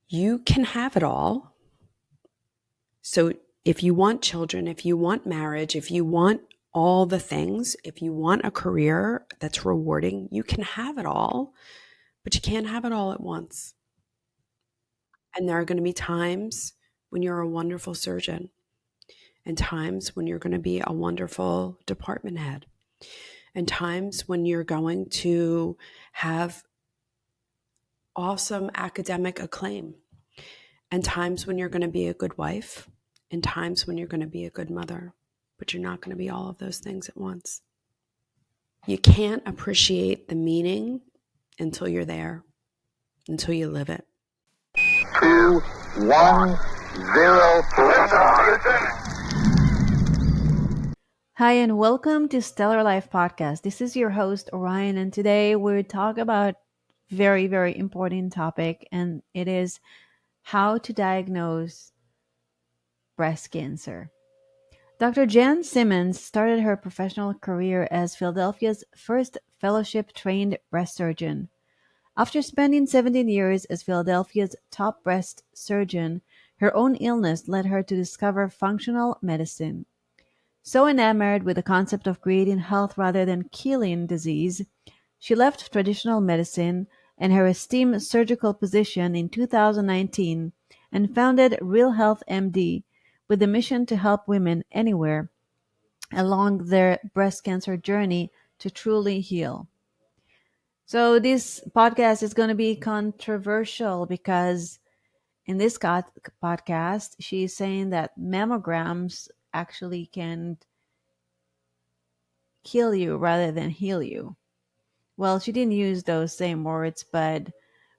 You can have it all. So if you want children, if you want marriage, if you want all the things, if you want a career that's rewarding, you can have it all, but you can't have it all at once. And there are going to be times when you're a wonderful surgeon and times when you're going to be a wonderful department head and times when you're going to have awesome academic acclaim and times when you're going to be a good wife and times when you're going to be a good mother, but you're not going to be all of those things at once. You can't appreciate the meaning until you're there, until you live it. 2, 1, 0. Hi, and welcome to Stellar Life Podcast. This is your host, Orion, and today we talk about very, very important topic, and it is how to diagnose breast cancer. Dr. Jenn Simmons started her professional career as Philadelphia's first fellowship-trained breast surgeon. After spending 17 years as Philadelphia's top breast surgeon, her own illness led her to discover functional medicine. So enamored with the concept of creating health rather than killing disease, she left traditional medicine and her esteemed surgical position in 2019 and founded Real Health MD with the mission to help women anywhere along their breast cancer journey to truly heal. So this podcast is going to be controversial because in this podcast, she's saying that mammograms actually can kill you rather than heal you. Well, she didn't use those same words, but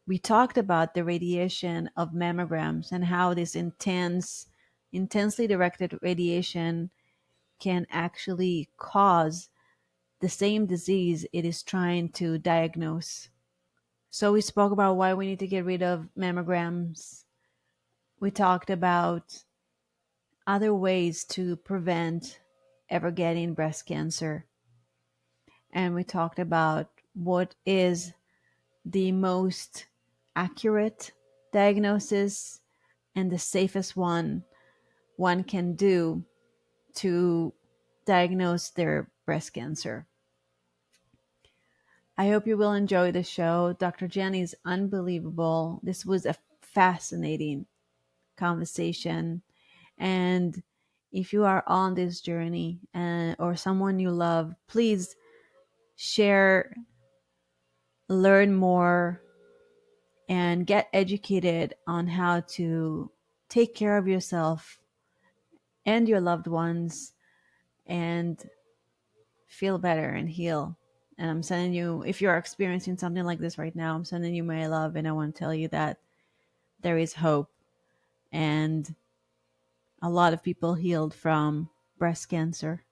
we talked about the radiation of mammograms and how this intensely directed radiation can actually cause the same disease it is trying to diagnose. So we spoke about why we need to get rid of mammograms. We talked about other ways to prevent ever getting breast cancer. And we talked about what is the most accurate diagnosis and the safest one can do to diagnose their breast cancer. I hope you will enjoy the show. Dr. Jenn is unbelievable. This was a fascinating conversation. And if you are on this journey or someone you love, please share, learn more, and get educated on how to take care of yourself and your loved ones and feel better and heal. And I'm sending you, if you're experiencing something like this right now, I'm sending you my love, and I want to tell you that there is hope. And a lot of people healed from breast cancer.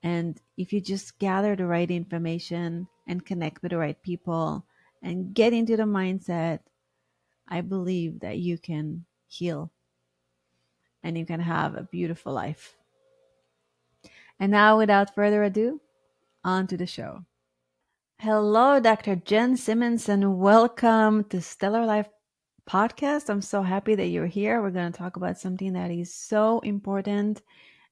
And if you just gather the right information and connect with the right people and get into the mindset, I believe that you can heal and you can have a beautiful life. And now, without further ado, on to the show. Hello, Dr. Jenn Simmons, and welcome to Stellar Life Podcast. I'm so happy that you're here. We're going to talk about something that is so important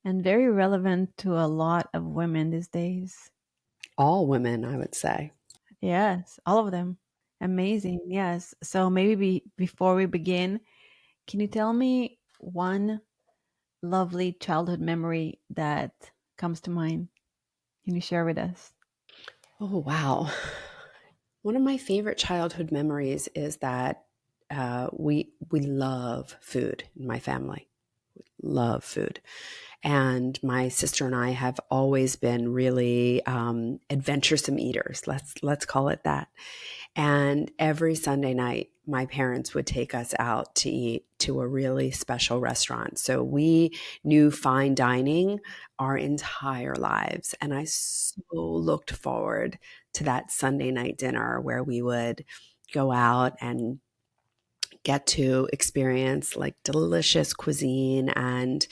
and very relevant to a lot of women these days. All women, I would say. Yes, all of them. Amazing. Yes. So maybe before we begin, can you tell me one lovely childhood memory that comes to mind? Can you share with us? Oh, wow. One of my favorite childhood memories is that we love food in my family. Love food. And my sister and I have always been really adventuresome eaters. Let's call it that. And every Sunday night, my parents would take us out to eat to a really special restaurant. So we knew fine dining our entire lives. And I so looked forward to that Sunday night dinner where we would go out and get to experience like delicious cuisine. And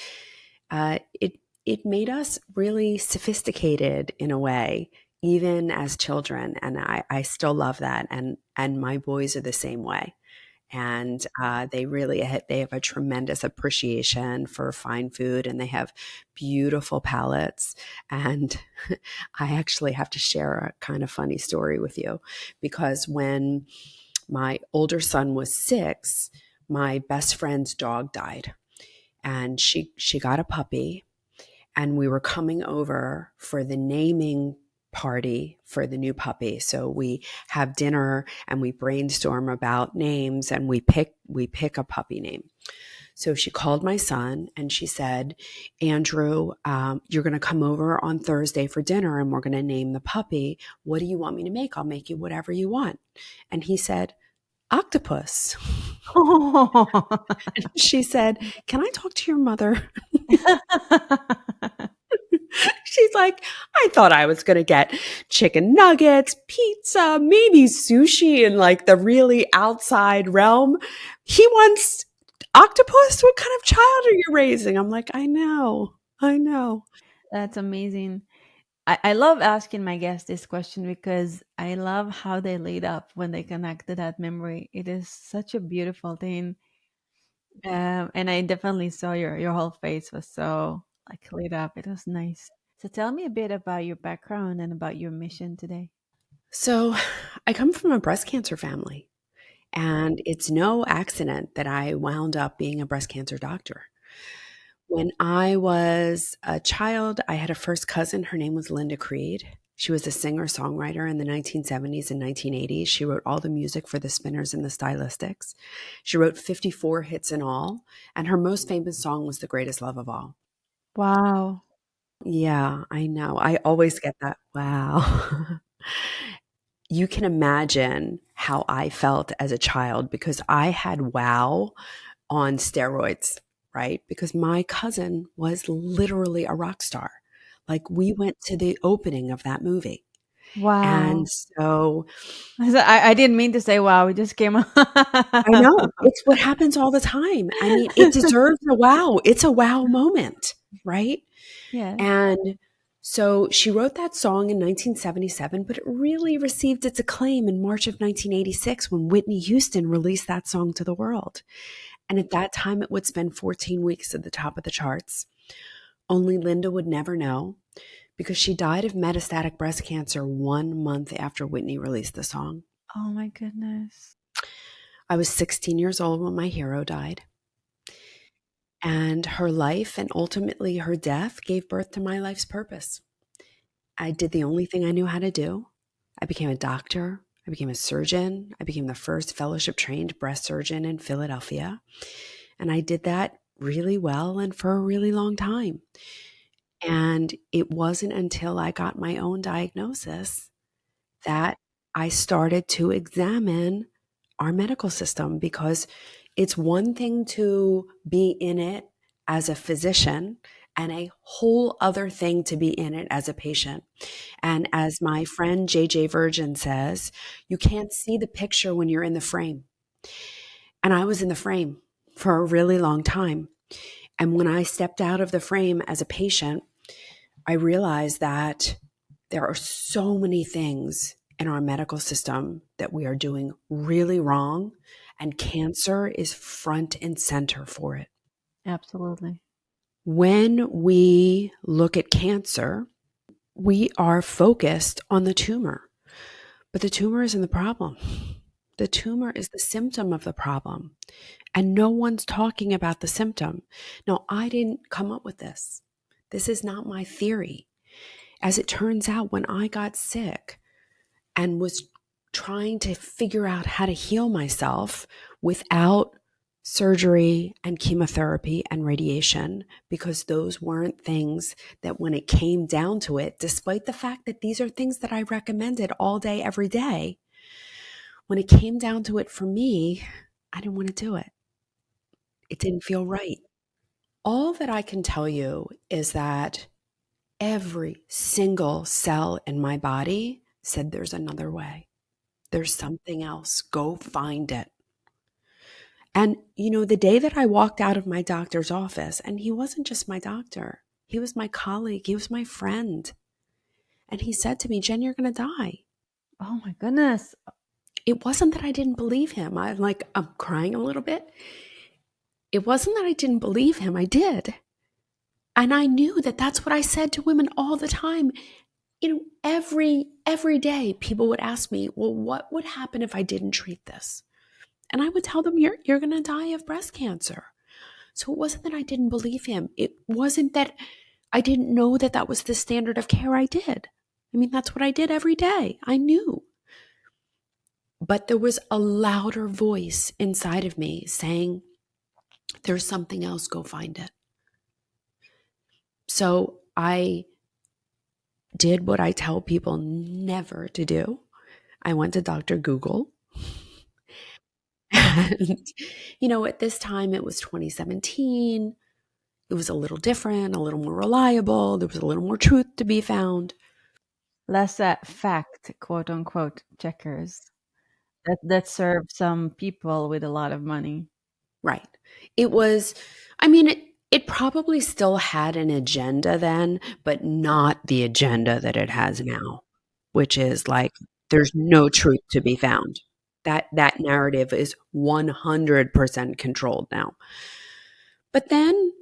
it made us really sophisticated in a way, even as children. And I still love that. And my boys are the same way. And they have a tremendous appreciation for fine food, and they have beautiful palates. And I actually have to share a kind of funny story with you, because when my older son was 6, my best friend's dog died, and she got a puppy, and we were coming over for the naming party for the new puppy. So we have dinner and we brainstorm about names, and we pick a puppy name. So she called my son and she said, Andrew, you're going to come over on Thursday for dinner and we're going to name the puppy. What do you want me to make? I'll make you whatever you want. And he said, octopus. And she said, can I talk to your mother? She's like, I thought I was going to get chicken nuggets, pizza, maybe sushi in like the really outside realm. He wants octopus? What kind of child are you raising? I'm like, I know. I know. That's amazing. I love asking my guests this question because I love how they lit up when they connect to that memory. It is such a beautiful thing. And I definitely saw your whole face was so like lit up. It was nice. So tell me a bit about your background and about your mission today. So I come from a breast cancer family, and it's no accident that I wound up being a breast cancer doctor. When I was a child, I had a first cousin. Her name was Linda Creed. She was a singer-songwriter in the 1970s and 1980s. She wrote all the music for the Spinners and the Stylistics. She wrote 54 hits in all, and her most famous song was The Greatest Love of All. Wow. Yeah, I know. I always get that. Wow. You can imagine how I felt as a child, because I had wow on steroids, right? Because my cousin was literally a rock star. Like, we went to the opening of that movie. And Wow. so I didn't mean to say wow. It just came out. I know it's what happens all the time. I mean, it deserves a wow. It's a wow moment, right? Yes. And so she wrote that song in 1977, but it really received its acclaim in March of 1986 when Whitney Houston released that song to the world. And at that time, it would spend 14 weeks at the top of the charts. Only Linda would never know, because she died of metastatic breast cancer 1 month after Whitney released the song. Oh my goodness. I was 16 years old when my hero died. And her life, and ultimately her death, gave birth to my life's purpose. I did the only thing I knew how to do. I became a doctor. I became a surgeon. I became the first fellowship trained breast surgeon in Philadelphia. And I did that really well and for a really long time. And it wasn't until I got my own diagnosis that I started to examine our medical system, because it's one thing to be in it as a physician and a whole other thing to be in it as a patient. And as my friend JJ Virgin says, you can't see the picture when you're in the frame. And I was in the frame for a really long time. And when I stepped out of the frame as a patient, I realized that there are so many things in our medical system that we are doing really wrong, and cancer is front and center for it. Absolutely. When we look at cancer, we are focused on the tumor, but the tumor isn't the problem. The tumor is the symptom of the problem, and no one's talking about the symptom. Now, I didn't come up with this. This is not my theory. As it turns out, when I got sick and was trying to figure out how to heal myself without surgery and chemotherapy and radiation, because those weren't things that, when it came down to it, despite the fact that these are things that I recommended all day, every day, when it came down to it for me, I didn't want to do it. It didn't feel right. All that I can tell you is that every single cell in my body said, there's another way. There's something else. Go find it. And, the day that I walked out of my doctor's office, and he wasn't just my doctor, he was my colleague, he was my friend. And he said to me, Jen, you're going to die. Oh my goodness. it wasn't that I didn't believe him. I'm crying a little bit. It wasn't that I didn't believe him. I did. And I knew that that's what I said to women all the time. Every day people would ask me, well, what would happen if I didn't treat this? And I would tell them, you're going to die of breast cancer. So it wasn't that I didn't believe him. It wasn't that I didn't know that that was the standard of care. I did. I mean, that's what I did every day. I knew. But there was a louder voice inside of me saying, there's something else, go find it. So I did what I tell people never to do. I went to Dr. Google. And, at this time it was 2017. It was a little different, a little more reliable. There was a little more truth to be found. Less fact, quote unquote, checkers that serve some people with a lot of money. Right. It was, I mean, it probably still had an agenda then, but not the agenda that it has now, which is like there's no truth to be found. That narrative is 100% controlled now. But then,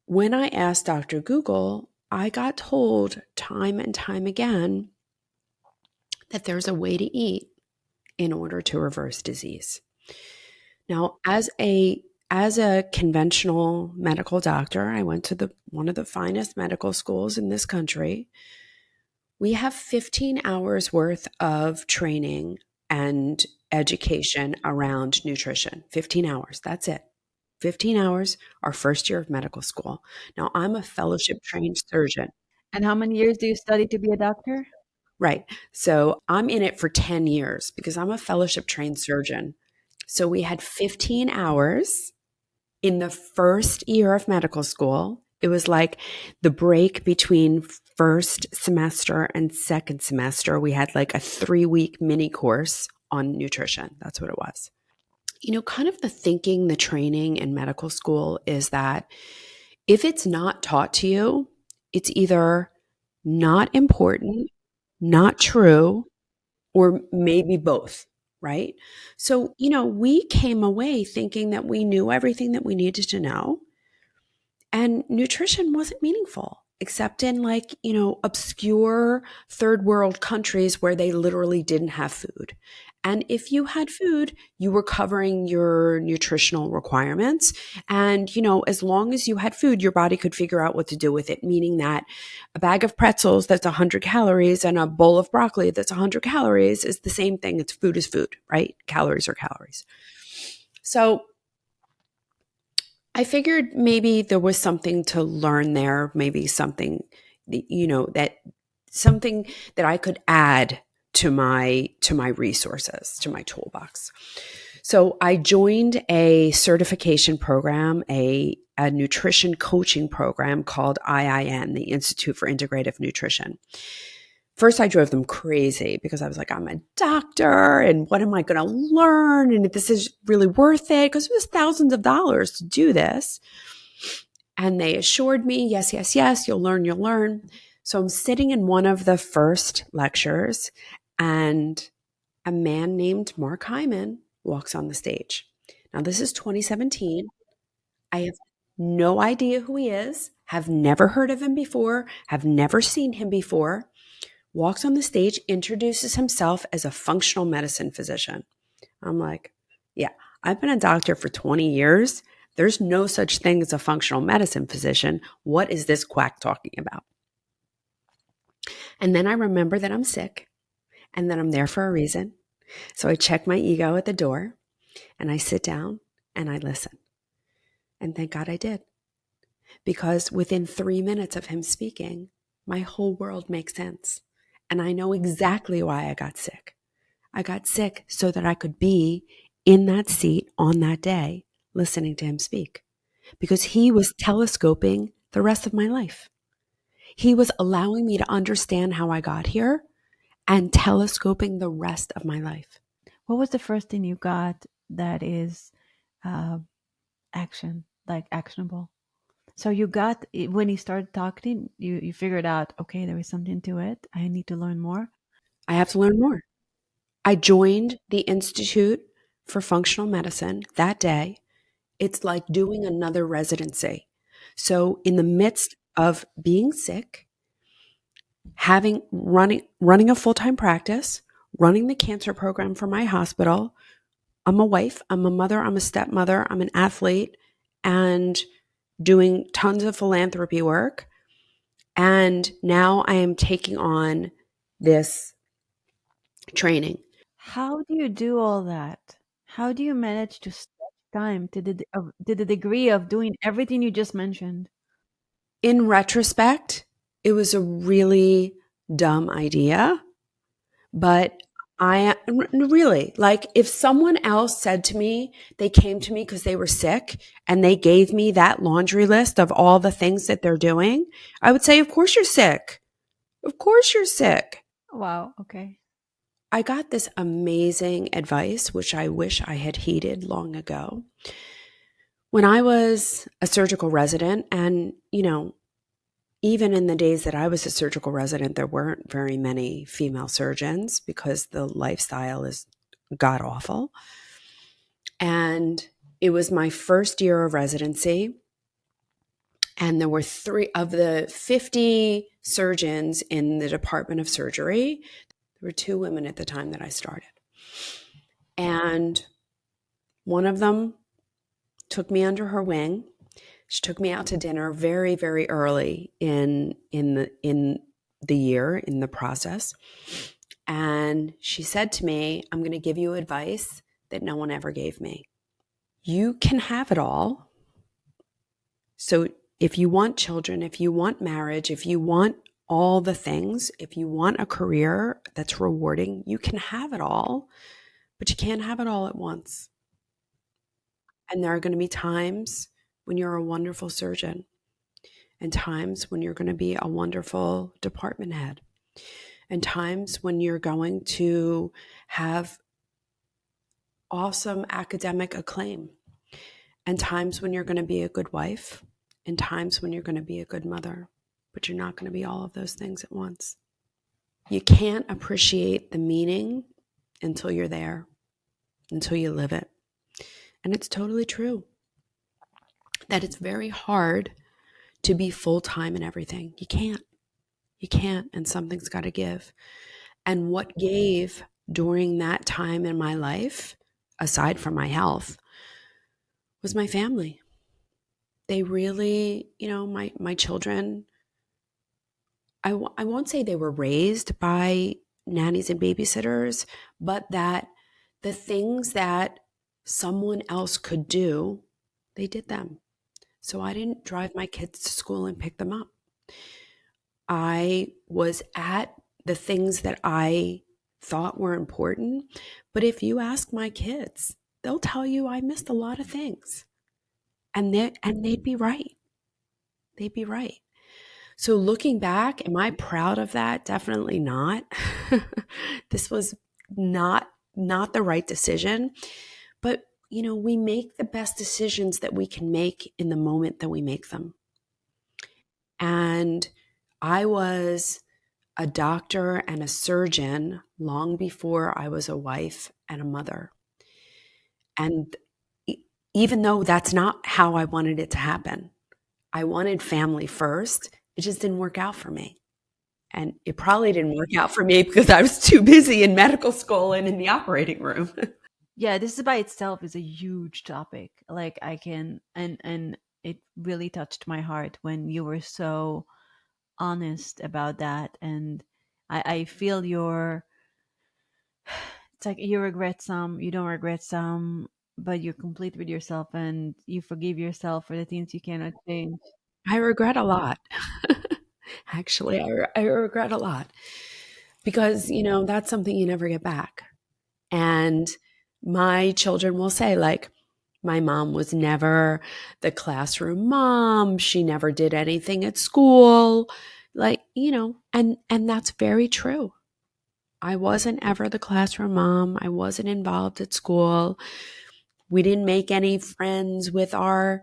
when I asked Dr. Google, I got told time and time again that there's a way to eat in order to reverse disease. Now, as a conventional medical doctor, I went to one of the finest medical schools in this country. We have 15 hours worth of training and education around nutrition. 15 hours, that's it. 15 hours, our first year of medical school. Now, I'm a fellowship trained surgeon. And how many years do you study to be a doctor? Right. So I'm in it for 10 years because I'm a fellowship trained surgeon. So we had 15 hours in the first year of medical school. It was like the break between first semester and second semester. We had like a 3-week mini course on nutrition. That's what it was. Kind of the thinking, the training in medical school is that if it's not taught to you, it's either not important, not true, or maybe both, right? So, we came away thinking that we knew everything that we needed to know. And nutrition wasn't meaningful except in obscure third world countries where they literally didn't have food. And if you had food, you were covering your nutritional requirements. And, as long as you had food, your body could figure out what to do with it, meaning that a bag of pretzels that's 100 calories and a bowl of broccoli that's 100 calories is the same thing. It's food is food, right? Calories are calories. So I figured maybe there was something to learn there, maybe something, that something that I could add to my resources, to my toolbox. So I joined a certification program, a nutrition coaching program called IIN, the Institute for Integrative Nutrition. First, I drove them crazy because I was like, I'm a doctor and what am I going to learn? And if this is really worth it, because it was thousands of dollars to do this. And they assured me, yes, yes, yes, you'll learn, you'll learn. So I'm sitting in one of the first lectures and a man named Mark Hyman walks on the stage. Now, this is 2017. I have no idea who he is, have never heard of him before, have never seen him before. Walks on the stage, introduces himself as a functional medicine physician. I'm like, yeah, I've been a doctor for 20 years. There's no such thing as a functional medicine physician. What is this quack talking about? And then I remember that I'm sick and that I'm there for a reason. So I check my ego at the door and I sit down and I listen. And thank God I did. Because within 3 minutes of him speaking, my whole world makes sense. And I know exactly why I got sick. I got sick so that I could be in that seat on that day listening to him speak because he was telescoping the rest of my life. He was allowing me to understand how I got here and telescoping the rest of my life. What was the first thing you got that is uh, actionable? So you got, when he started talking, you figured out, okay, there is something to it. I need to learn more. I have to learn more. I joined the Institute for Functional Medicine that day. It's like doing another residency. So in the midst of being sick, having running a full-time practice, running the cancer program for my hospital, I'm a wife, I'm a mother, I'm a stepmother, I'm an athlete, and doing tons of philanthropy work. And now I am taking on this training. How do you do all that? How do you manage to stretch time to the degree of doing everything you just mentioned? In retrospect, it was a really dumb idea, but really, like, if someone else said to me, they came to me because they were sick and they gave me that laundry list of all the things that they're doing, I would say, of course you're sick. Of course you're sick. Wow, okay. I got this amazing advice, which I wish I had heeded long ago. When I was a surgical resident, and, even in the days that I was a surgical resident, there weren't very many female surgeons because the lifestyle is god awful. And it was my first year of residency. And there were 3 of the 50 surgeons in the Department of Surgery. There were 2 women at the time that I started. And one of them took me under her wing. She took me out to dinner very, very early in the year, in the process. And she said to me, I'm going to give you advice that no one ever gave me. You can have it all. So if you want children, if you want marriage, if you want all the things, if you want a career that's rewarding, you can have it all, but you can't have it all at once. And there are going to be times when you're a wonderful surgeon and times when you're going to be a wonderful department head and times when you're going to have awesome academic acclaim and times when you're going to be a good wife and times when you're going to be a good mother, but you're not going to be all of those things at once. You can't appreciate the meaning until you're there, until you live it. And it's totally true that it's very hard to be full-time in everything. You can't, and something's got to give. And what gave during that time in my life, aside from my health, was my family. They really, my children, I won't say they were raised by nannies and babysitters, but that the things that someone else could do, they did them. So I didn't drive my kids to school and pick them up. I was at the things that I thought were important. But if you ask my kids, they'll tell you I missed a lot of things. And they'd be right. They'd be right. So looking back, am I proud of that? Definitely not. This was not the right decision. But, we make the best decisions that we can make in the moment that we make them. And I was a doctor and a surgeon long before I was a wife and a mother. And even though that's not how I wanted it to happen, I wanted family first. It just didn't work out for me. And it probably didn't work out for me because I was too busy in medical school and in the operating room. Yeah, this is by itself is a huge topic. Like I can and it really touched my heart when you were so honest about that. And I feel your it's like you regret some, you don't regret some, but you're complete with yourself and you forgive yourself for the things you cannot change. I regret a lot. Actually, I regret a lot because, that's something you never get back. And my children will say, like, my mom was never the classroom mom. She never did anything at school. Like, and that's very true. I wasn't ever the classroom mom. I wasn't involved at school. We didn't make any friends with our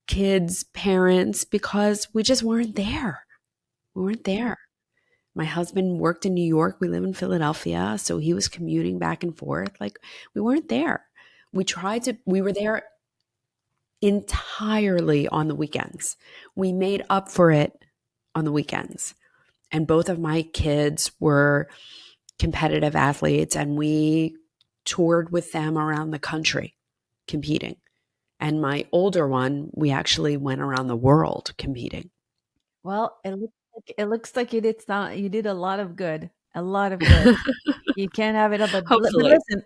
kids' parents because we just weren't there. We weren't there. My husband worked in New York. We live in Philadelphia. So he was commuting back and forth. Like, we weren't there. We were there entirely on the weekends. We made up for it on the weekends. And both of my kids were competitive athletes, and we toured with them around the country competing. And my older one, we actually went around the world competing. Well, it looks like you did a lot of good. A lot of good. You can't have it all, but Hopefully. listen,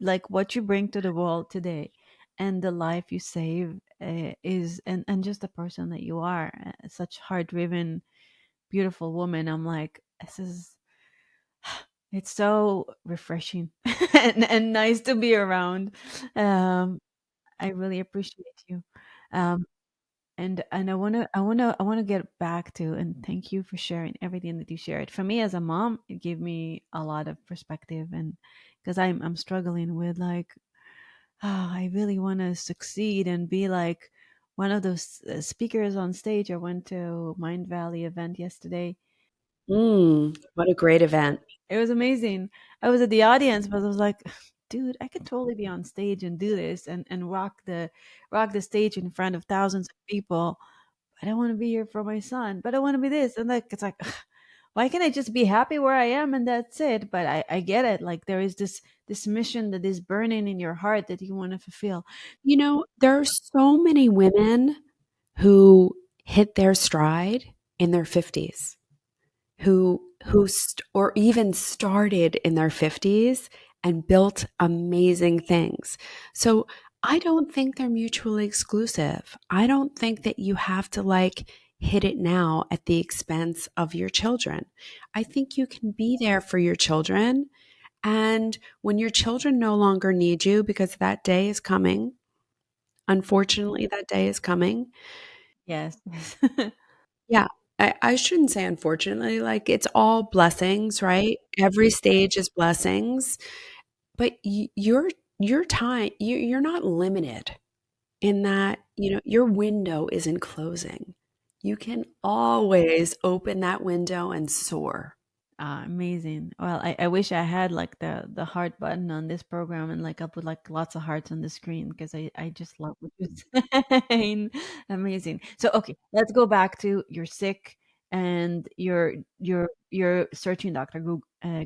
like what you bring to the world today, and the life you save is, and just the person that you are, such hard driven, beautiful woman. I'm like, this is, it's so refreshing and nice to be around. Um, I really appreciate you. Um, and I wanna get back to, and thank you for sharing everything that you shared. For me as a mom, it gave me a lot of perspective, and because I'm struggling with like, oh, I really want to succeed and be like one of those speakers on stage. I went to Mind Valley event yesterday. What a great event. It was amazing. I was at the audience, but I was like, dude, I could totally be on stage and do this, and rock the stage in front of thousands of people. I don't want to be here for my son, but I want to be this. And like, it's like, why can't I just be happy where I am and that's it? But I get it. Like there is this mission that is burning in your heart that you want to fulfill. You know, there are so many women who hit their stride in their 50s, or even started in their 50s and built amazing things. So I don't think they're mutually exclusive. I don't think that you have to like hit it now at the expense of your children. I think you can be there for your children. And when your children no longer need you, because that day is coming, unfortunately, that day is coming. Yes. Yeah, I shouldn't say unfortunately, like, it's all blessings, right? Every stage is blessings, but your time, you're not limited in that, your window isn't closing. You can always open that window and soar. Amazing. Well, I wish I had like the heart button on this program, and like I put like lots of hearts on the screen because I just love what you're saying. Amazing. So okay, let's go back to you're sick and you're searching Dr.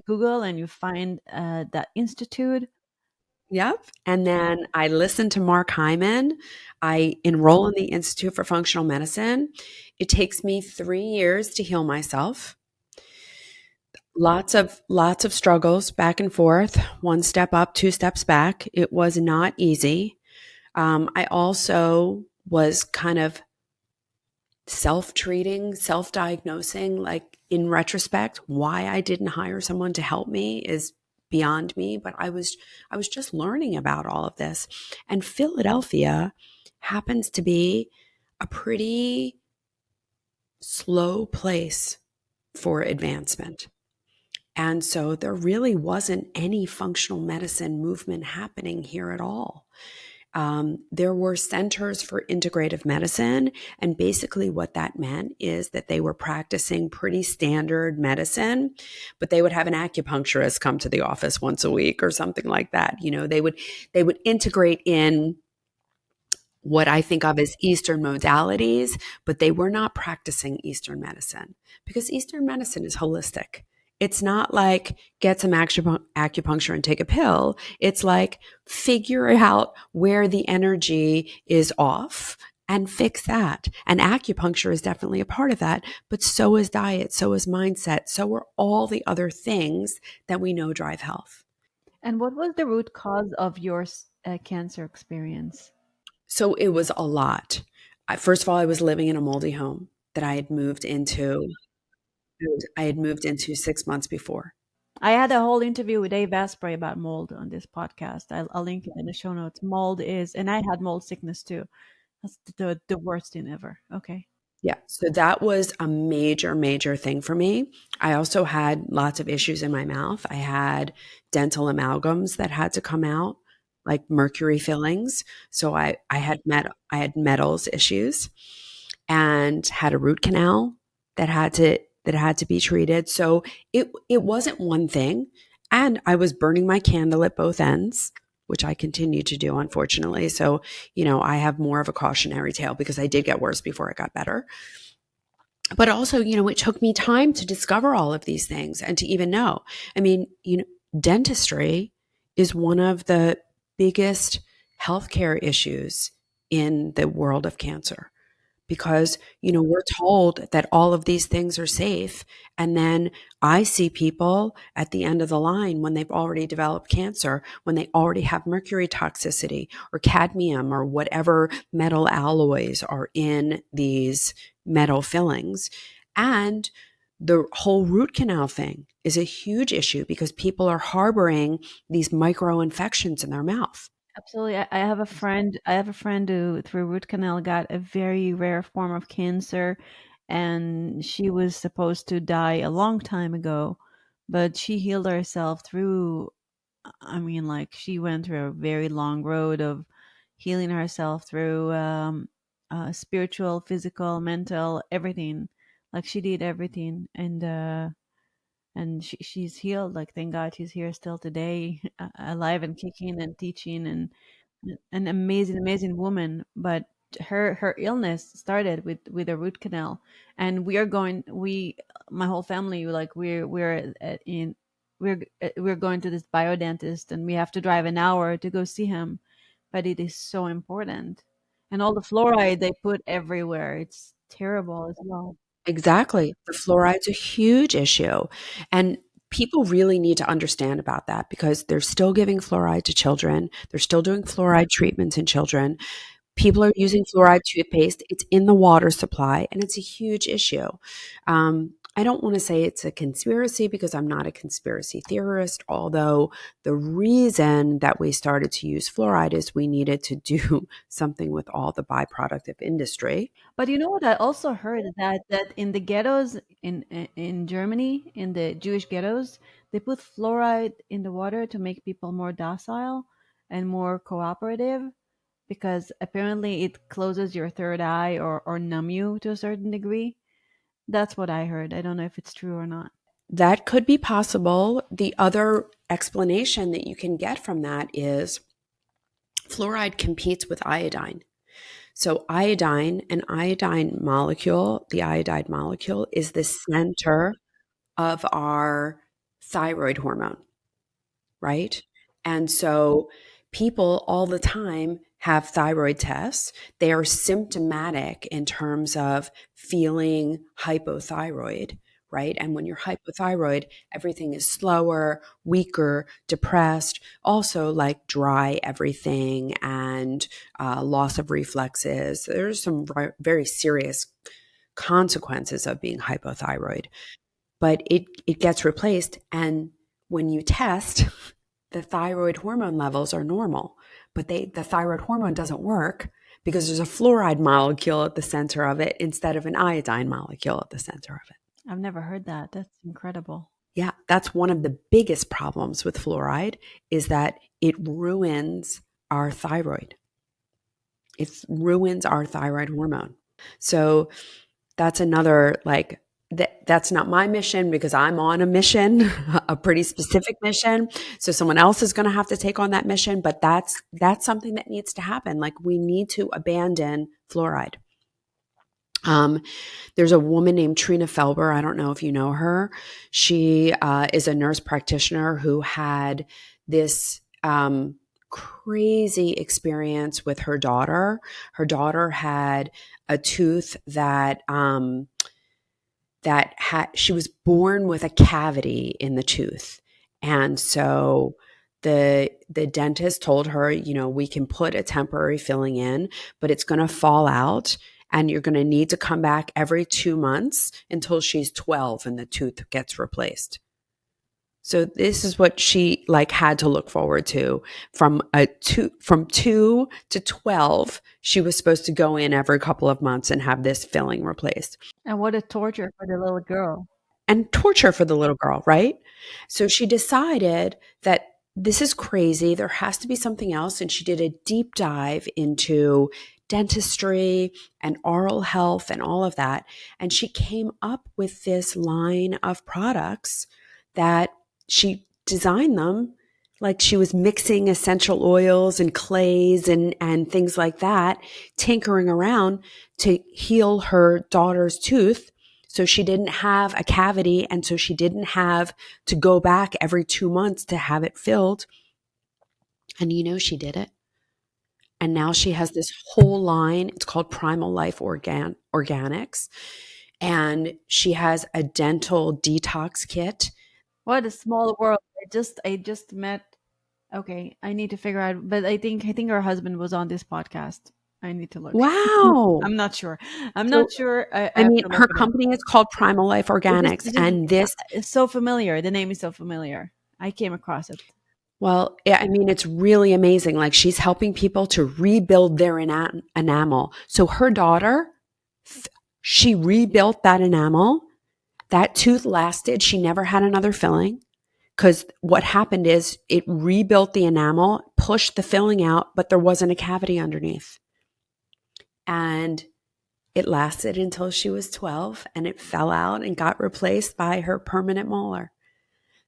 Google, and you find that institute. Yep, and then I listen to Mark Hyman. I enroll in the Institute for Functional Medicine. It takes me 3 years to heal myself. Lots of struggles back and forth, one step up, two steps back. It was not easy. I also was kind of self-treating, self-diagnosing. Like, in retrospect, why I didn't hire someone to help me is beyond me, but I was just learning about all of this. And Philadelphia happens to be a pretty slow place for advancement. And so there really wasn't any functional medicine movement happening here at all. There were centers for integrative medicine. And basically, what that meant is that they were practicing pretty standard medicine, but they would have an acupuncturist come to the office once a week or something like that. They would integrate in what I think of as Eastern modalities, but they were not practicing Eastern medicine, because Eastern medicine is holistic. It's not like get some acupuncture and take a pill. It's like figure out where the energy is off and fix that. And acupuncture is definitely a part of that, but so is diet, so is mindset, so are all the other things that we know drive health. And what was the root cause of your cancer experience? So it was a lot. First of all, I was living in a moldy home that I had moved into 6 months before. I had a whole interview with Dave Asprey about mold on this podcast. I'll link it in the show notes. Mold is, and I had mold sickness too. That's the worst thing ever. Okay. Yeah, so that was a major, major thing for me. I also had lots of issues in my mouth. I had dental amalgams that had to come out, like mercury fillings. So I had metals issues, and had a root canal that that had to be treated. So it wasn't one thing. And I was burning my candle at both ends, which I continue to do, unfortunately. So, I have more of a cautionary tale because I did get worse before it got better. But also, it took me time to discover all of these things and to even know. I mean, dentistry is one of the biggest healthcare issues in the world of cancer because we're told that all of these things are safe, and then I see people at the end of the line when they've already developed cancer, when they already have mercury toxicity or cadmium or whatever metal alloys are in these metal fillings. And the whole root canal thing is a huge issue because people are harboring these micro infections in their mouth. Absolutely. I have a friend. I have a friend who, through root canal, got a very rare form of cancer, and she was supposed to die a long time ago, but she healed herself through. I mean, like she went through a very long road of healing herself through spiritual, physical, mental, everything. Like she did everything, and she's healed. Like thank God she's here still today, alive and kicking and teaching, and an amazing woman. But her illness started with a root canal, and we are going we my whole family, like we're going to this biodentist, and we have to drive an hour to go see him, but it is so important. And all the fluoride they put everywhere, it's terrible as well. Exactly. The fluoride's a huge issue. And people really need to understand about that because they're still giving fluoride to children. They're still doing fluoride treatments in children. People are using fluoride toothpaste. It's in the water supply, and it's a huge issue. I don't want to say it's a conspiracy because I'm not a conspiracy theorist, although the reason that we started to use fluoride is we needed to do something with all the byproduct of industry. But you know what? I also heard that in the ghettos in Germany, in the Jewish ghettos, they put fluoride in the water to make people more docile and more cooperative, because apparently it closes your third eye, or numb you to a certain degree. That's what I heard. I don't know if it's true or not. That could be possible. The other explanation that you can get from that is fluoride competes with iodine. So an iodine molecule, the iodide molecule is the center of our thyroid hormone, right? And so people all the time have thyroid tests. They are symptomatic in terms of feeling hypothyroid, right? And when you're hypothyroid, everything is slower, weaker, depressed, also like dry everything and loss of reflexes. There's some very serious consequences of being hypothyroid, but it gets replaced. And when you test, the thyroid hormone levels are normal, but the thyroid hormone doesn't work because there's a fluoride molecule at the center of it instead of an iodine molecule at the center of it. I've never heard that. That's incredible. Yeah, that's one of the biggest problems with fluoride is that it ruins our thyroid. It ruins our thyroid hormone. So that's another that's not my mission because I'm on a mission, a pretty specific mission. So someone else is going to have to take on that mission, but that's something that needs to happen. Like we need to abandon fluoride. There's a woman named Trina Felber. I don't know if you know her. She is a nurse practitioner who had this crazy experience with her daughter. Her daughter had a tooth she was born with a cavity in the tooth. And so the dentist told her, we can put a temporary filling in, but it's going to fall out and you're going to need to come back every 2 months until she's 12 and the tooth gets replaced. So this is what she had to look forward to from 2 to 12. She was supposed to go in every couple of months and have this filling replaced. And what a torture for the little girl. And torture for the little girl, right? So she decided that this is crazy. There has to be something else. And she did a deep dive into dentistry and oral health and all of that. And she came up with this line of products that she designed them like she was mixing essential oils and clays and things like that, tinkering around to heal her daughter's tooth. So she didn't have a cavity. And so she didn't have to go back every 2 months to have it filled. And she did it. And now she has this whole line. It's called Primal Life Organics. And she has a dental detox kit. What a small world. I just met. Okay, I need to figure out, but I think her husband was on this podcast. I need to look. Wow. I'm not sure. I'm So, not sure. I I have mean, to look her it up. company is called Primal Life It just, Organics. it just And this, it's so familiar. The name is so familiar. I came across it. well, yeah, I mean, it's really amazing. Like she's helping people to rebuild their enamel. So her daughter, she rebuilt that enamel. That tooth lasted. She never had another filling. Because what happened is it rebuilt the enamel, pushed the filling out, but there wasn't a cavity underneath. And it lasted until she was 12 and it fell out and got replaced by her permanent molar.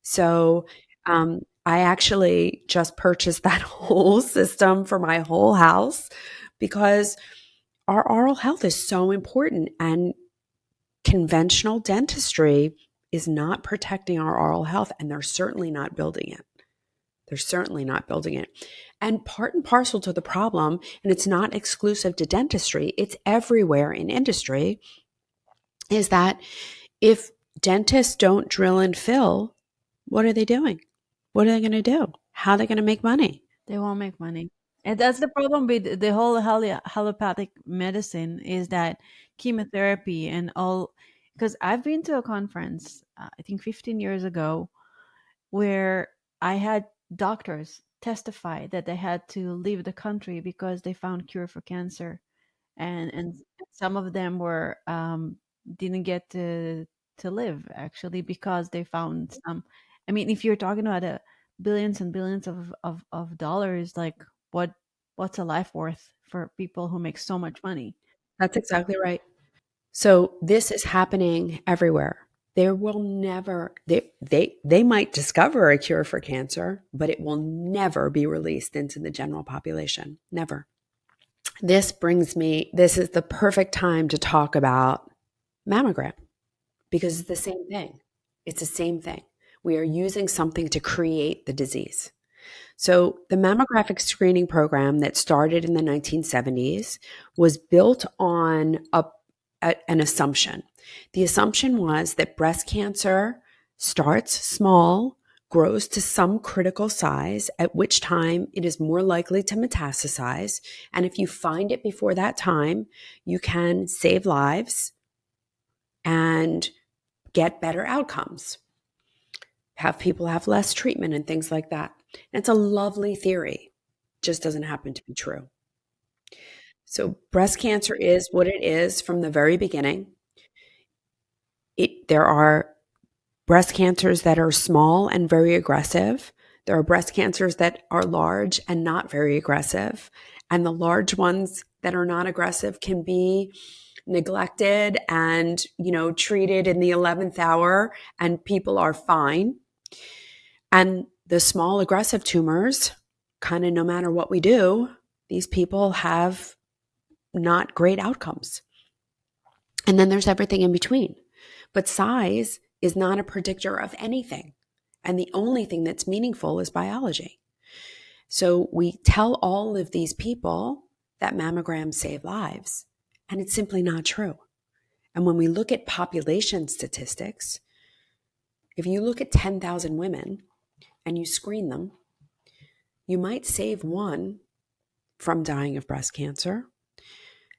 So I actually just purchased that whole system for my whole house because our oral health is so important. And conventional dentistry is not protecting our oral health, and they're certainly not building it. They're certainly not building it. And part and parcel to the problem, and it's not exclusive to dentistry, it's everywhere in industry, is that if dentists don't drill and fill, what are they doing? What are they going to do? How are they going to make money? They won't make money. And that's the problem with the whole allopathic medicine is that chemotherapy and all. Because I've been to a conference, I think 15 years ago, where I had doctors testify that they had to leave the country because they found cure for cancer, and some of them were didn't get to live actually because they found some. I mean, if you're talking about billions and billions of dollars, like what what's a life worth for people who make so much money? That's exactly right. So this is happening everywhere. There will never they might discover a cure for cancer, but it will never be released into the general population. Never. This is the perfect time to talk about mammogram because it's the same thing. It's the same thing. We are using something to create the disease. So, the mammographic screening program that started in the 1970s was built on an assumption. The assumption was that breast cancer starts small, grows to some critical size, at which time it is more likely to metastasize. And if you find it before that time, you can save lives and get better outcomes, have people have less treatment and things like that. And it's a lovely theory, just doesn't happen to be true. So breast cancer is what it is from the very beginning. There are breast cancers that are small and very aggressive. There are breast cancers that are large and not very aggressive. And the large ones that are not aggressive can be neglected and, treated in the 11th hour and people are fine. And the small aggressive tumors, kind of no matter what we do, these people have not great outcomes. And then there's everything in between. But size is not a predictor of anything. And the only thing that's meaningful is biology. So we tell all of these people that mammograms save lives, and it's simply not true. And when we look at population statistics, if you look at 10,000 women and you screen them, you might save one from dying of breast cancer,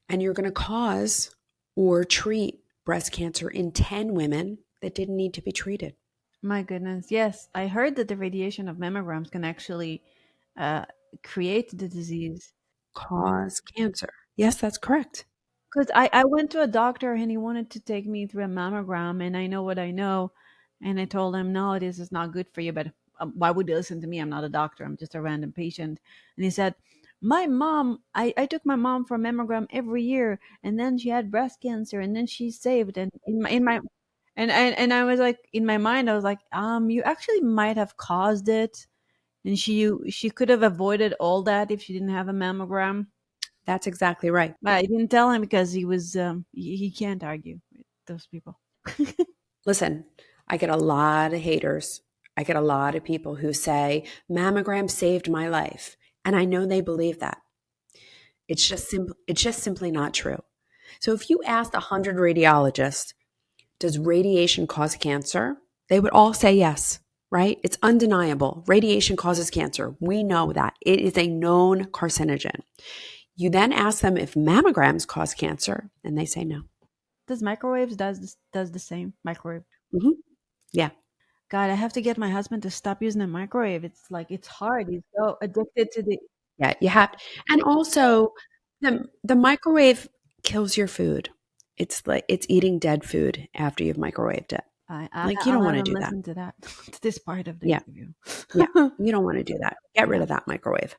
and you're going to cause or treat breast cancer in 10 women that didn't need to be treated. My goodness, yes, I heard that the radiation of mammograms can actually uh, create the disease. Cause cancer. Yes, that's correct. Because I went to a doctor and he wanted to take me through a mammogram, and I know what I know. And I told him, no, this is not good for you. But why would you listen to me? I'm not a doctor. I'm just a random patient. And he said, My mom, I took my mom for a mammogram every year, and then she had breast cancer, and then she saved. And and I was like, in my mind, I was like, you actually might have caused it, and she could have avoided all that if she didn't have a mammogram. That's exactly right. But I didn't tell him because he can't argue with those people. Listen, I get a lot of haters. I get a lot of people who say, mammogram saved my life. And I know they believe that. It's just simply not true. So if you asked 100 radiologists, does radiation cause cancer? They would all say yes, right? It's undeniable. Radiation causes cancer. We know that. It is a known carcinogen. You then ask them if mammograms cause cancer, and they say no. Does microwaves does the same microwave? Hmm. Yeah. God, I have to get my husband to stop using a microwave. It's like it's hard. He's so addicted to the. Yeah, you have, and also the microwave kills your food. It's like it's eating dead food after you've microwaved it. Like you I'll don't want have to him do that. listen to that to this part of the Yeah, interview. yeah, you don't want to do that. Get rid Yeah. of that microwave.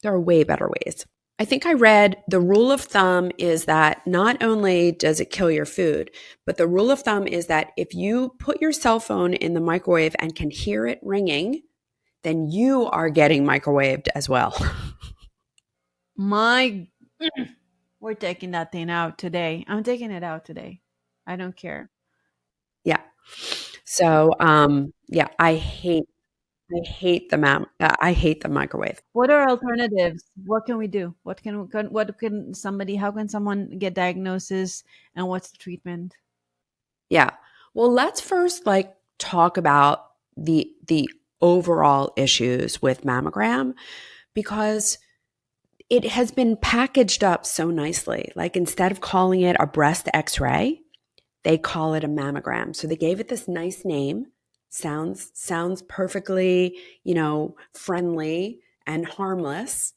There are way better ways. I think I read the rule of thumb is that not only does it kill your food, but the rule of thumb is that if you put your cell phone in the microwave and can hear it ringing, then you are getting microwaved as well. My, we're taking that thing out today. I'm taking it out today. I don't care. Yeah. So, yeah, I hate the microwave. What are alternatives? What can we do? What can somebody? How can someone get diagnosis? And what's the treatment? Yeah. Well, let's first like talk about the overall issues with mammogram because it has been packaged up so nicely. Like instead of calling it a breast x-ray, they call it a mammogram. So they gave it this nice name. Sounds perfectly, friendly and harmless.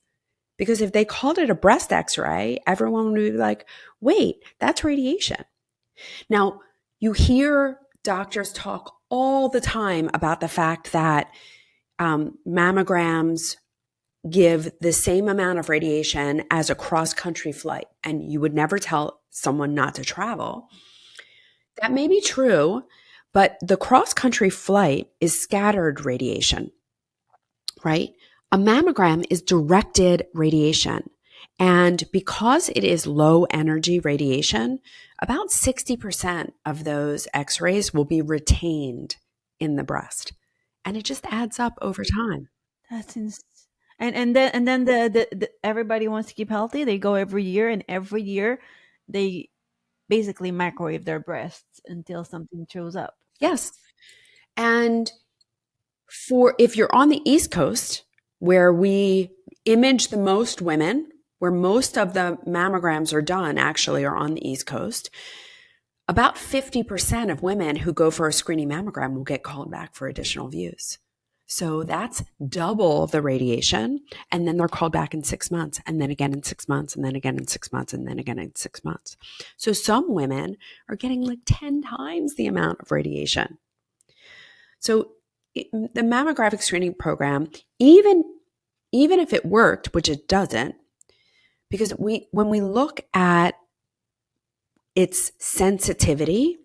Because if they called it a breast x-ray, everyone would be like, wait, that's radiation. Now, you hear doctors talk all the time about the fact that mammograms give the same amount of radiation as a cross-country flight, and you would never tell someone not to travel. That may be true, but the cross-country flight is scattered radiation, right? A mammogram is directed radiation. And because it is low energy radiation, about 60% of those x rays will be retained in the breast. And it just adds up over time. That's and then the everybody wants to keep healthy. They go every year, and every year they basically microwave their breasts until something shows up. Yes. And for if you're on the East Coast, where we image the most women, where most of the mammograms are done actually are on the East Coast, about 50% of women who go for a screening mammogram will get called back for additional views. So that's double the radiation. And then they're called back in 6 months, and then again in 6 months, and then again in 6 months, and then again in 6 months. So some women are getting like 10 times the amount of radiation. So the mammographic screening program, even if it worked, which it doesn't, because when we look at its sensitivity,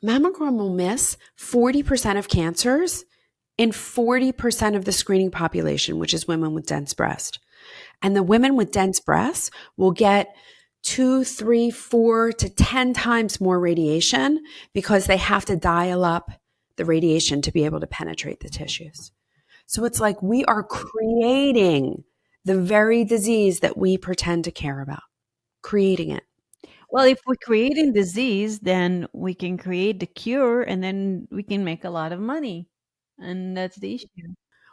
mammogram will miss 40% of cancers in 40% of the screening population, which is women with dense breast. And the women with dense breasts will get 2, 3, 4 to 10 times more radiation because they have to dial up the radiation to be able to penetrate the tissues. So it's like we are creating the very disease that we pretend to care about, creating it. Well, if we're creating disease, then we can create the cure, and then we can make a lot of money, and that's the issue.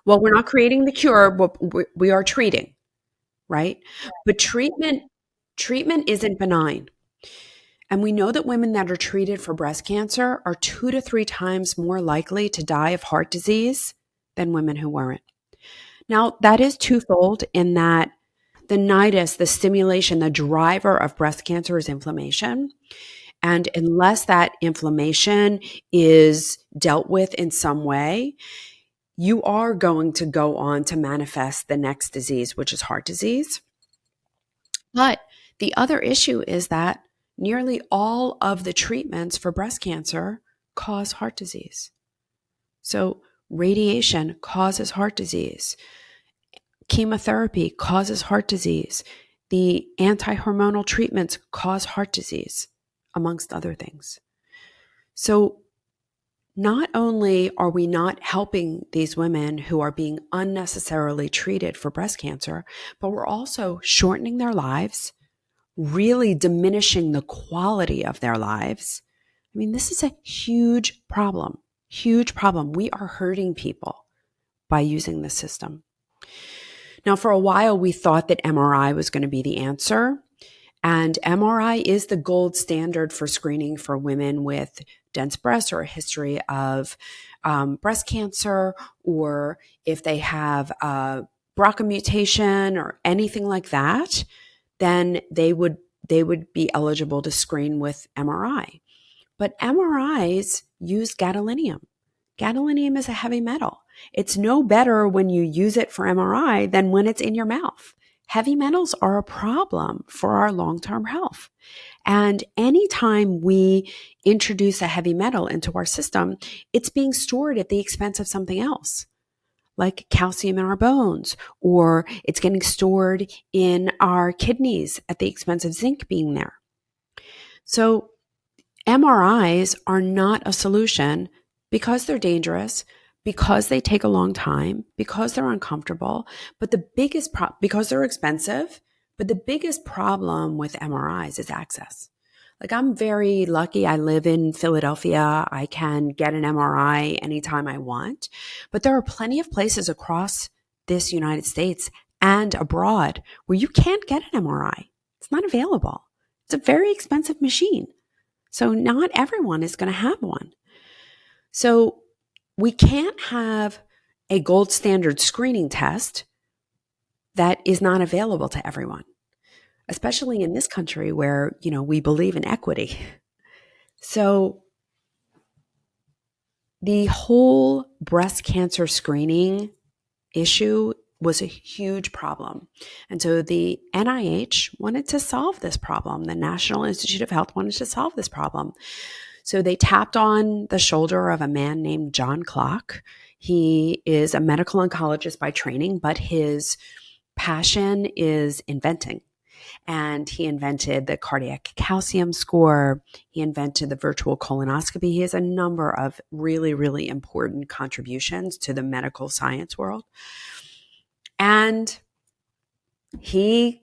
Well, we're not creating the cure, but we are treating, right? But treatment isn't benign. And we know that women that are treated for breast cancer are 2 to 3 times more likely to die of heart disease than women who weren't. Now, that is twofold in that the nidus, the stimulation, the driver of breast cancer is inflammation. And unless that inflammation is dealt with in some way, you are going to go on to manifest the next disease, which is heart disease. But the other issue is that nearly all of the treatments for breast cancer cause heart disease. So radiation causes heart disease. Chemotherapy causes heart disease. The anti-hormonal treatments cause heart disease, amongst other things. So not only are we not helping these women who are being unnecessarily treated for breast cancer, but we're also shortening their lives, really diminishing the quality of their lives. I mean, this is a huge problem, huge problem. We are hurting people by using this system. Now, for a while, we thought that MRI was going to be the answer. And MRI is the gold standard for screening for women with dense breasts or a history of breast cancer, or if they have a BRCA mutation or anything like that, then they would be eligible to screen with MRI. But MRIs use gadolinium. Gadolinium is a heavy metal. It's no better when you use it for MRI than when it's in your mouth. Heavy metals are a problem for our long-term health. And anytime we introduce a heavy metal into our system, it's being stored at the expense of something else, like calcium in our bones, or it's getting stored in our kidneys at the expense of zinc being there. So MRIs are not a solution because they're dangerous, because they take a long time, because they're uncomfortable, but because they're expensive. But the biggest problem with MRIs is access. Like, I'm very lucky. I live in Philadelphia. I can get an MRI anytime I want, but there are plenty of places across this United States and abroad where you can't get an MRI. It's not available. It's a very expensive machine. So not everyone is going to have one. So we can't have a gold standard screening test that is not available to everyone, especially in this country where, we believe in equity. So the whole breast cancer screening issue was a huge problem. And so the NIH wanted to solve this problem. The National Institute of Health wanted to solve this problem. So they tapped on the shoulder of a man named John Clark. He is a medical oncologist by training, but his passion is inventing. And he invented the cardiac calcium score. He invented the virtual colonoscopy. He has a number of really, really important contributions to the medical science world. And he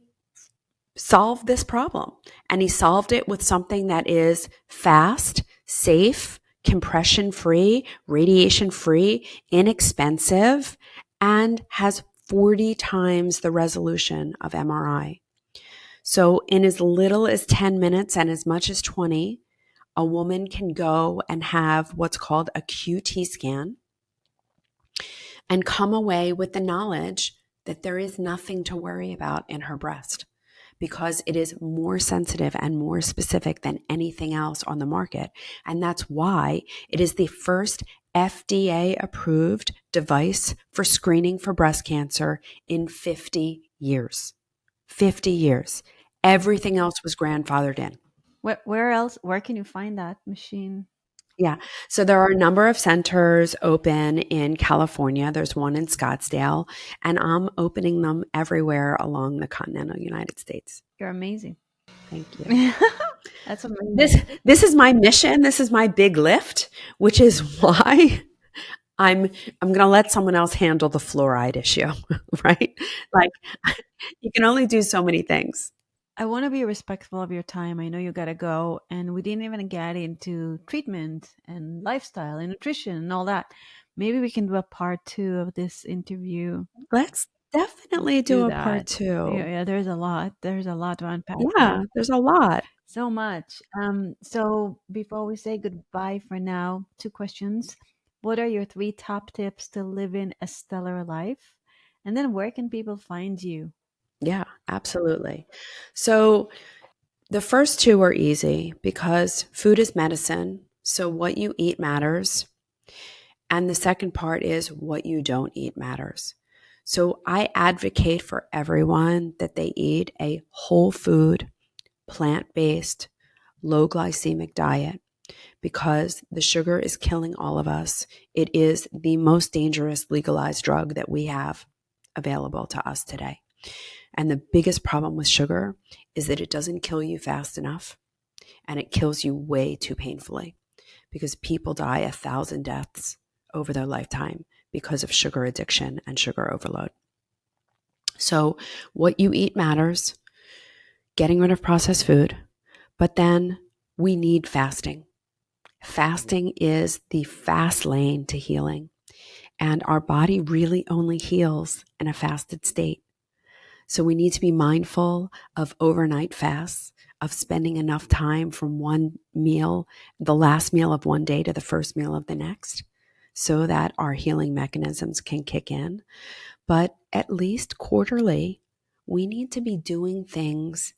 solved this problem. And he solved it with something that is fast, safe, compression-free, radiation-free, inexpensive, and has 40 times the resolution of MRI. So in as little as 10 minutes and as much as 20, a woman can go and have what's called a QT scan and come away with the knowledge that there is nothing to worry about in her breast, because it is more sensitive and more specific than anything else on the market. And that's why it is the first FDA-approved device for screening for breast cancer in 50 years. 50 years. Everything else was grandfathered in. Where can you find that machine? Yeah. So there are a number of centers open in California. There's one in Scottsdale, and I'm opening them everywhere along the continental United States. You're amazing. Thank you. That's amazing. This is my mission. This is my big lift, which is why I'm going to let someone else handle the fluoride issue, right? Like, you can only do so many things. I want to be respectful of your time. I know you got to go, and we didn't even get into treatment and lifestyle and nutrition and all that. Maybe we can do a part 2 of this interview. Let's definitely do a that. part 2. Yeah, there's a lot. There's a lot to unpack. Yeah, there's a lot. So much. So before we say goodbye for now, 2 questions. What are your 3 top tips to living a stellar life? And then where can people find you? Yeah, absolutely. So the first 2 are easy because food is medicine. So what you eat matters. And the second part is what you don't eat matters. So I advocate for everyone that they eat a whole food, plant-based, low glycemic diet because the sugar is killing all of us. It is the most dangerous legalized drug that we have available to us today. And the biggest problem with sugar is that it doesn't kill you fast enough and it kills you way too painfully because people die 1,000 deaths over their lifetime because of sugar addiction and sugar overload. So what you eat matters, getting rid of processed food, but then we need fasting. Fasting is the fast lane to healing, and our body really only heals in a fasted state. So we need to be mindful of overnight fasts, of spending enough time from one meal, the last meal of one day to the first meal of the next, so that our healing mechanisms can kick in. But at least quarterly, we need to be doing things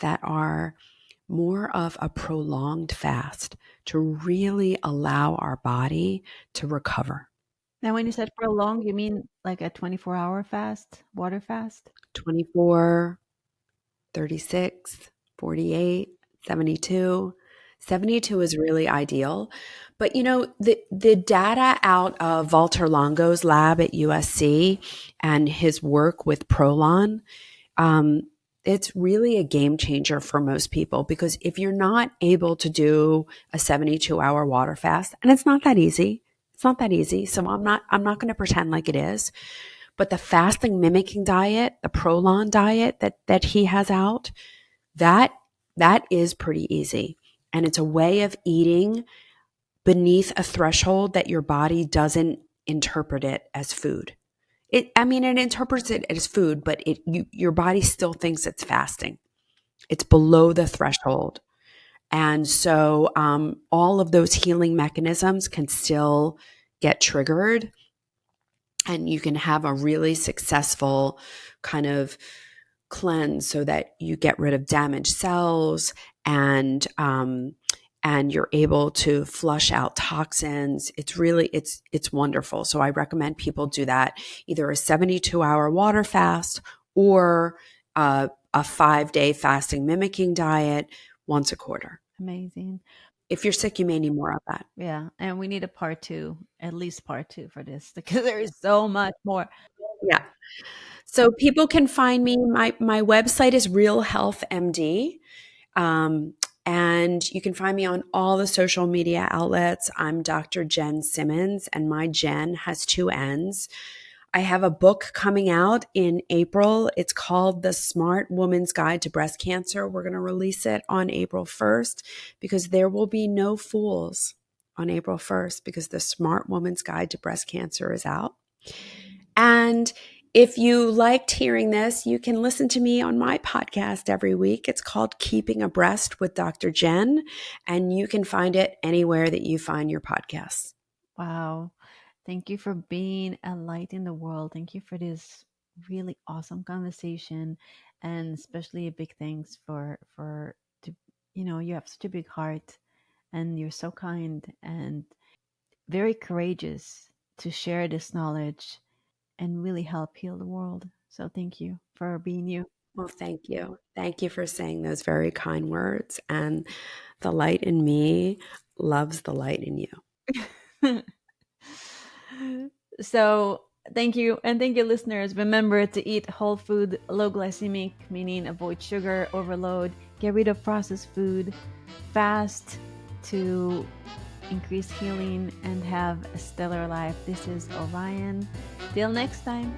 that are more of a prolonged fast to really allow our body to recover. Now, when you said prolong, you mean like a 24-hour fast, water fast? 24, 36, 48, 72. 72 is really ideal. But the data out of Walter Longo's lab at USC and his work with Prolon, um, it's really a game changer for most people because if you're not able to do a 72-hour water fast, and it's not that easy, So I'm not going to pretend like it is. But the fasting mimicking diet, the Prolon diet that he has out, that that is pretty easy. And it's a way of eating beneath a threshold that your body doesn't interpret it as food. It interprets it as food, but your body still thinks it's fasting. It's below the threshold. And so all of those healing mechanisms can still get triggered and you can have a really successful kind of cleanse so that you get rid of damaged cells and you're able to flush out toxins. It's wonderful. So I recommend people do that, either a 72-hour water fast or a 5-day fasting mimicking diet once a quarter. Amazing. If you're sick, you may need more of that. Yeah. And we need a part two, at least part two for this, because there is so much more. Yeah. So people can find me. My website is Real Health MD. Um, and you can find me on all the social media outlets. I'm Dr. Jenn Simmons, and my Jen has 2 N's. I have a book coming out in April. It's called The Smart Woman's Guide to Breast Cancer. We're going to release it on April 1st because there will be no fools on April 1st because The Smart Woman's Guide to Breast Cancer is out. And if you liked hearing this, you can listen to me on my podcast every week. It's called Keeping Abreast with Dr. Jenn, and you can find it anywhere that you find your podcasts. Wow. Thank you for being a light in the world. Thank you for this really awesome conversation, and especially a big thanks for to, you have such a big heart, and you're so kind and very courageous to share this knowledge and really help heal the world. So thank you for being you. Well, thank you. Thank you for saying those very kind words. And the light in me loves the light in you. So thank you. And thank you, listeners. Remember to eat whole food, low glycemic, meaning avoid sugar overload, get rid of processed food, fast to increase healing, and have a stellar life. This is Orion. Till next time.